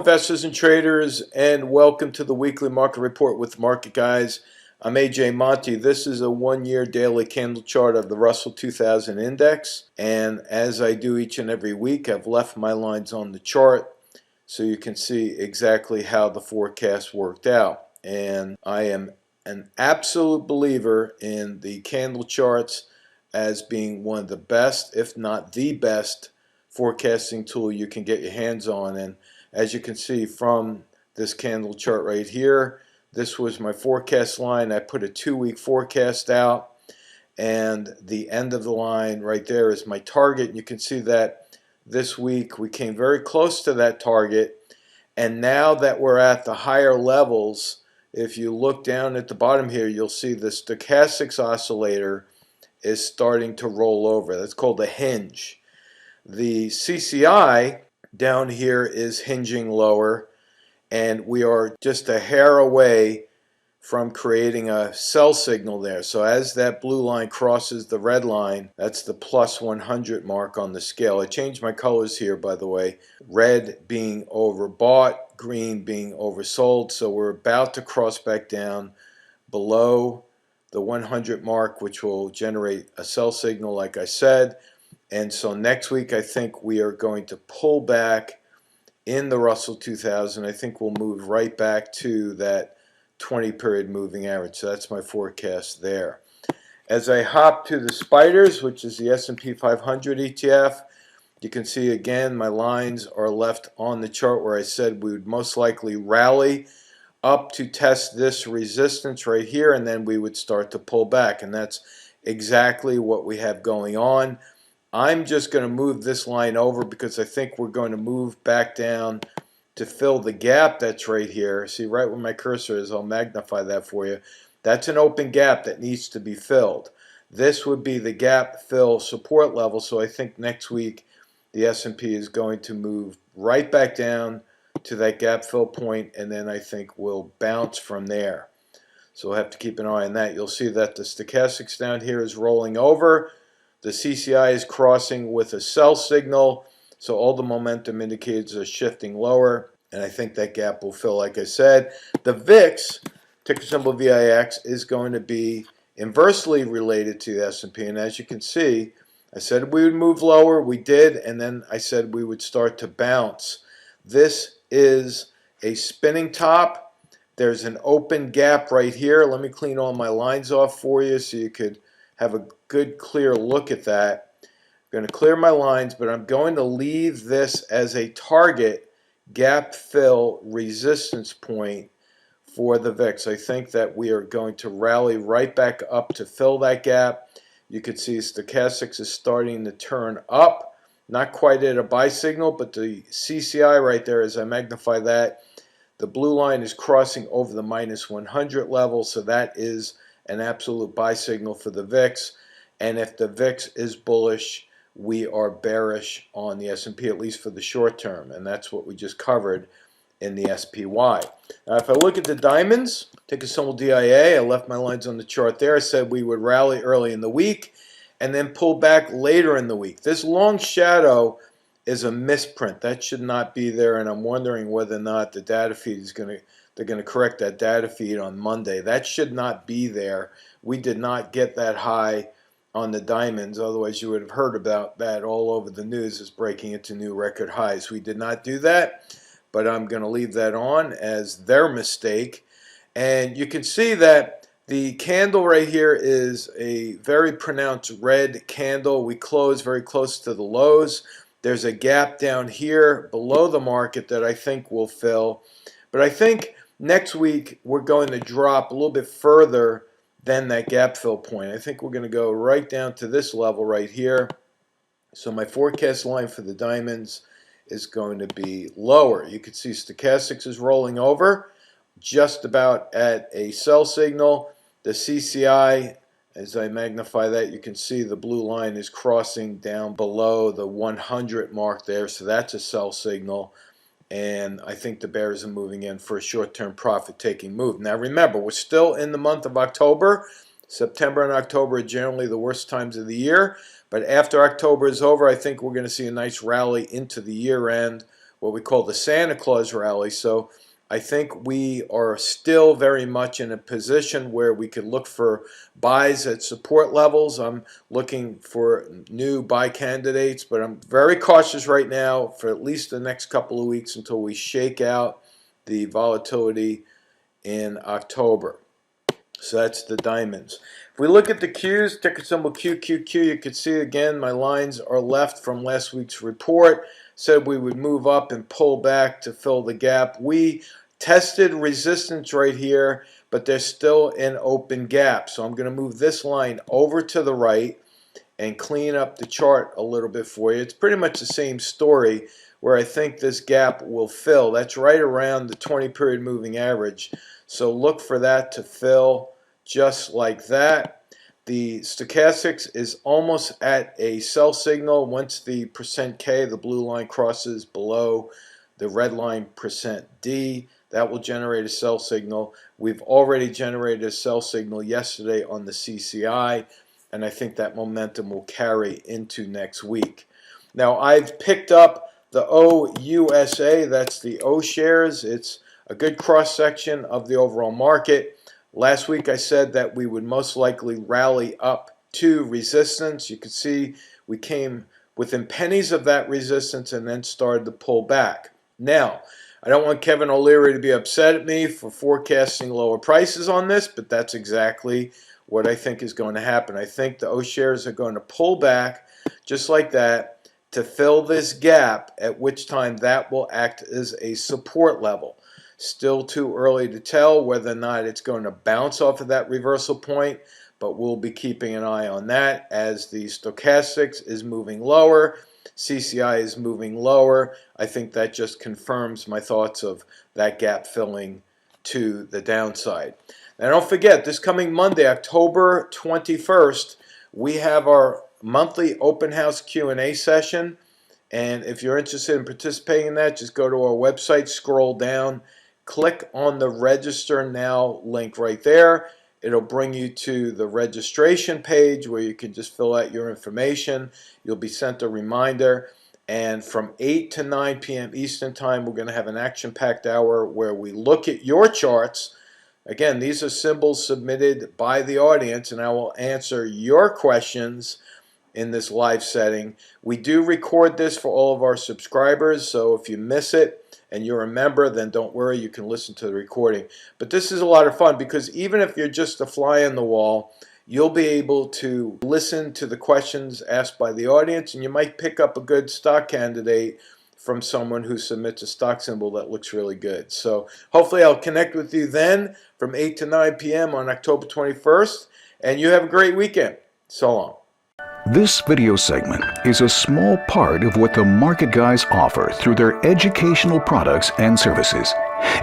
investors and traders, and welcome to the weekly market report with Market Guys. I'm AJ Monty. This is a 1-year daily candle chart of the Russell 2000 index, and as I do each and every week, I've left my lines on the chart so you can see exactly how the forecast worked out. And I am an absolute believer in the candle charts as being one of the best, if not the best, forecasting tool you can get your hands on. And as you can see from this candle chart right here, this was my forecast line. I put a 2-week forecast out, and the end of the line right there is my target. And you can see that this week we came very close to that target, and now that we're at the higher levels, if you look down at the bottom here, you'll see the stochastics oscillator is starting to roll over. That's called a hinge. The CCI down here is hinging lower, and we are just a hair away from creating a sell signal there. So as that blue line crosses the red line, that's the plus 100 mark on the scale. I changed my colors here, by the way. Red being overbought, green being oversold. So we're about to cross back down below the 100 mark, which will generate a sell signal, like I said. And so next week, I think we are going to pull back in the Russell 2000. I think we'll move right back to that 20-period moving average. So that's my forecast there. As I hop to the spiders, which is the S&P 500 ETF, you can see again my lines are left on the chart where I said we would most likely rally up to test this resistance right here, and then we would start to pull back. And that's exactly what we have going on. I'm just going to move this line over because I think we're going to move back down to fill the gap that's right here. See right where my cursor is, I'll magnify that for you. That's an open gap that needs to be filled. This would be the gap fill support level, so I think next week the S&P is going to move right back down to that gap fill point, and then I think we'll bounce from there. So we'll have to keep an eye on that. You'll see that the stochastics down here is rolling over. The CCI is crossing with a sell signal, so all the momentum indicators are shifting lower, and I think that gap will fill, like I said. The VIX, ticker symbol VIX, is going to be inversely related to the S&P, and as you can see, I said we would move lower, we did, and then I said we would start to bounce. This is a spinning top. There's an open gap right here. Let me clean all my lines off for you so you could have a good clear look at that. I'm going to clear my lines, but I'm going to leave this as a target gap fill resistance point for the VIX. I think that we are going to rally right back up to fill that gap. You can see stochastics is starting to turn up. Not quite at a buy signal, but the CCI right there, as I magnify that, the blue line is crossing over the minus 100 level, so that is an absolute buy signal for the VIX. And if the VIX is bullish, we are bearish on the S&P, at least for the short term, and that's what we just covered in the SPY. Now, if I look at the diamonds, ticker symbol DIA, I left my lines on the chart there. I said we would rally early in the week and then pull back later in the week. This long shadow is a misprint. That should not be there, and I'm wondering whether or not the data feed is they're going to correct that data feed on Monday. That should not be there. We did not get that high on the diamonds, otherwise you would have heard about that all over the news as breaking into new record highs. We did not do that, but I'm going to leave that on as their mistake. And you can see that the candle right here is a very pronounced red candle. We close very close to the lows. There's a gap down here below the market that I think will fill. But I think next week we're going to drop a little bit further than that gap fill point. I think we're going to go right down to this level right here. So my forecast line for the diamonds is going to be lower. You can see stochastics is rolling over just about at a sell signal. The CCI, as I magnify that, you can see the blue line is crossing down below the 100 mark there, so that's a sell signal. And I think the bears are moving in for a short-term profit-taking move. Now remember, we're still in the month of October. September and October are generally the worst times of the year. But after October is over, I think we're going to see a nice rally into the year end what we call the Santa Claus rally. So I think we are still very much in a position where we could look for buys at support levels. I'm looking for new buy candidates, but I'm very cautious right now for at least the next couple of weeks until we shake out the volatility in October. So that's the diamonds. If we look at the Qs, ticker symbol QQQ, you can see again my lines are left from last week's report. Said we would move up and pull back to fill the gap. We tested resistance right here, but there's still an open gap. So I'm going to move this line over to the right and clean up the chart a little bit for you. It's pretty much the same story where I think this gap will fill. That's right around the 20-period moving average. So look for that to fill just like that. The stochastics is almost at a sell signal. Once the %K, the blue line, crosses below the red line %D, that will generate a sell signal. We've already generated a sell signal yesterday on the CCI, and I think that momentum will carry into next week. Now, I've picked up the OUSA, that's the O shares. It's a good cross-section of the overall market. Last week I said that we would most likely rally up to resistance. You can see we came within pennies of that resistance and then started to pull back. Now, I don't want Kevin O'Leary to be upset at me for forecasting lower prices on this, but that's exactly what I think is going to happen. I think the O shares are going to pull back just like that to fill this gap, at which time that will act as a support level. Still too early to tell whether or not it's going to bounce off of that reversal point, but we'll be keeping an eye on that as the stochastics is moving lower, CCI is moving lower. I think that just confirms my thoughts of that gap filling to the downside. Now don't forget, this coming Monday, October 21st, we have our monthly open house Q&A session, and if you're interested in participating in that, just go to our website, scroll down, click on the register now link right there. It'll bring you to the registration page where you can just fill out your information. You'll be sent a reminder, and from 8 to 9 p.m. Eastern Time, we're going to have an action-packed hour where we look at your charts. Again, these are symbols submitted by the audience, and I will answer your questions in this live setting. We do record this for all of our subscribers, so if you miss it and you're a member, then don't worry, you can listen to the recording. But this is a lot of fun because even if you're just a fly on the wall, you'll be able to listen to the questions asked by the audience, and you might pick up a good stock candidate from someone who submits a stock symbol that looks really good. So hopefully I'll connect with you then from 8 to 9 p.m. on October 21st, and you have a great weekend. So long. This video segment is a small part of what the Market Guys offer through their educational products and services.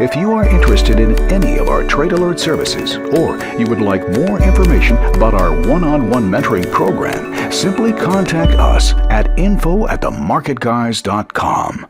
If you are interested in any of our trade alert services, or you would like more information about our one-on-one mentoring program, simply contact us at info@themarketguys.com.